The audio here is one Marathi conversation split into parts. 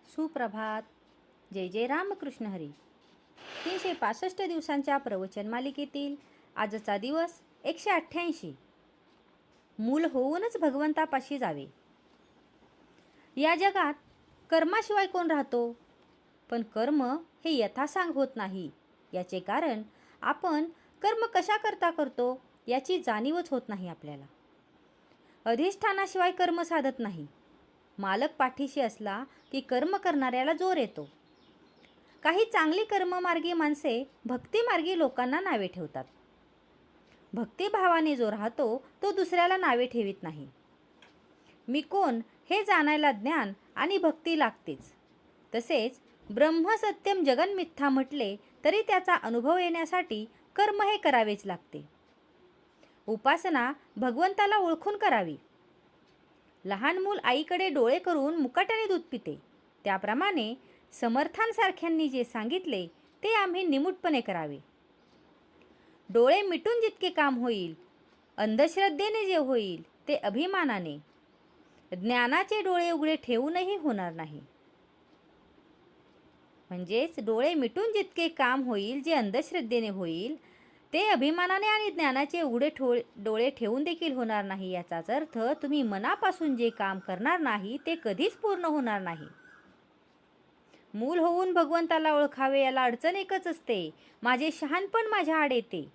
सुप्रभात. जय जय रामकृष्ण हरी. 365 दिवसांच्या प्रवचन मालिकेतील आजचा दिवस 188. मूल होऊनच भगवंतापाशी जावे. या जगात कर्माशिवाय कोण राहतो? पण कर्म हे यथासांग होत नाही. याचे कारण आपण कर्म कशा करता करतो याची जाणीवच होत नाही आपल्याला. अधिष्ठानाशिवाय कर्म साधत नाही. मालक पाठीशी असला की कर्म करणाऱ्याला जोर येतो. काही चांगली कर्ममार्गी माणसे भक्तिमार्गी लोकांना नावे ठेवतात. भक्तिभावाने जो राहतो तो दुसऱ्याला नावे ठेवित नाही. मी कोण हे जाणायला ज्ञान आणि भक्ती लागतेच. तसेच ब्रह्म सत्यम जगन मिथ्या म्हटले तरी त्याचा अनुभव येण्यासाठी कर्म हे करावेच लागते. उपासना भगवंताला ओळखून करावी. लहान मूल आईकडे डोळे करून मुकाट्याने दूध पिते, त्याप्रमाणे समर्थांसारख्यांनी जे सांगितले ते आम्ही निमूटपणे करावे. डोळे मिटून जितके काम होईल, अंधश्रद्धेने जे होईल ते अभिमानाने, ज्ञानाचे डोळे उघडे ठेवूनही होणार नाही. म्हणजेच डोळे मिटून जितके काम होईल, जे अंधश्रद्धेने होईल ते अभिमानाने आणि ज्ञानाचे उघडे डोळे ठेवून देखील होणार नाही. याचाच अर्थ तुम्ही मनापासून जे काम करणार नाही ते कधीच पूर्ण होणार नाही. मूल होऊन भगवंताला ओळखावे याला अडचण एकच असते, माझे शहाणपण माझ्या आड येते.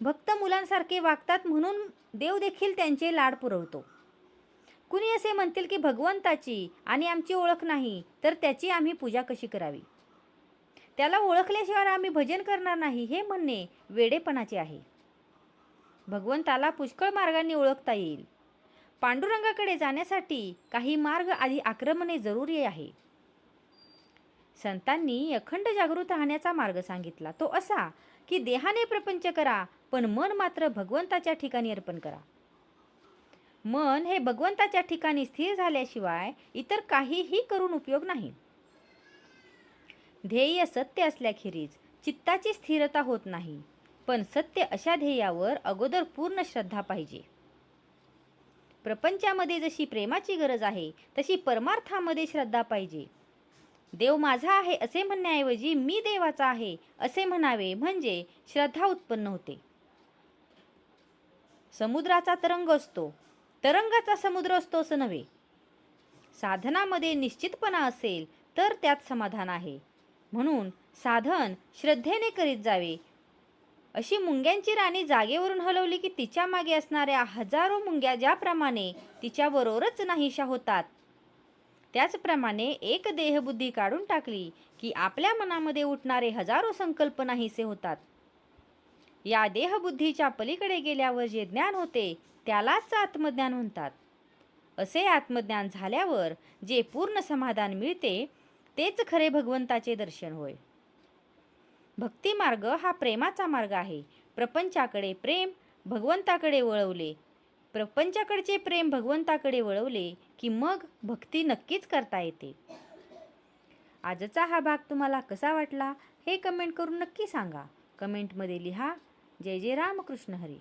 भक्त मुलांसारखे वागतात म्हणून देव देखील त्यांचे लाड पुरवतो. कुणी असे म्हणतील की भगवंताची आणि आमची ओळख नाही तर त्याची आम्ही पूजा कशी करावी? त्याला ओळखल्याशिवाय आम्ही भजन करणार नाही हे म्हणणे वेडेपणाचे आहे. भगवंताला पुष्कळ मार्गांनी ओळखता येईल. पांडुरंगाकडे जाण्यासाठी काही मार्ग आधी आक्रमणे जरुरी आहे. संतांनी अखंड जागृत राहण्याचा मार्ग सांगितला, तो असा की देहाने प्रपंच करा पण मन मात्र भगवंताच्या ठिकाणी अर्पण करा. मन हे भगवंताच्या ठिकाणी स्थिर झाल्याशिवाय इतर काहीही करून उपयोग नाही. ध्येय सत्य असल्याखेरीज चित्ताची स्थिरता होत नाही. पण सत्य अशा ध्येयावर अगोदर पूर्ण श्रद्धा पाहिजे. प्रपंचामध्ये जशी प्रेमाची गरज आहे तशी परमार्थामध्ये श्रद्धा पाहिजे. देव माझा आहे असे म्हणण्याऐवजी मी देवाचा आहे असे म्हणावे, म्हणजे श्रद्धा उत्पन्न होते. समुद्राचा तरंग असतो, तरंगाचा समुद्र असतो असं नव्हे. साधनामध्ये निश्चितपणा असेल तर त्यात समाधान आहे. म्हणून साधन श्रद्धेने करीत जावे. अशी मुंग्यांची राणी जागेवरून हलवली की तिच्या मागे असणाऱ्या हजारो मुंग्या ज्याप्रमाणे तिच्याबरोबरच नाहीशा होतात, त्याचप्रमाणे एक देहबुद्धी काढून टाकली की आपल्या मनामध्ये उठणारे हजारो संकल्प नाहीसे होतात. या देहबुद्धीच्या पलीकडे गेल्यावर जे ज्ञान होते त्यालाच आत्मज्ञान म्हणतात. असे आत्मज्ञान झाल्यावर जे पूर्ण समाधान मिळते तेच खरे भगवंताचे दर्शन होय. भक्तिमार्ग हा प्रेमाचा मार्ग आहे. प्रपंचाकडे प्रेम भगवंताकडे वळवले, प्रपंचाकडचे प्रेम भगवंताकडे वळवले की मग भक्ती नक्कीच करता येते. आजचा हा भाग तुम्हाला कसा वाटला हे कमेंट करून नक्की सांगा. कमेंटमध्ये लिहा. जय जय रामकृष्ण हरी.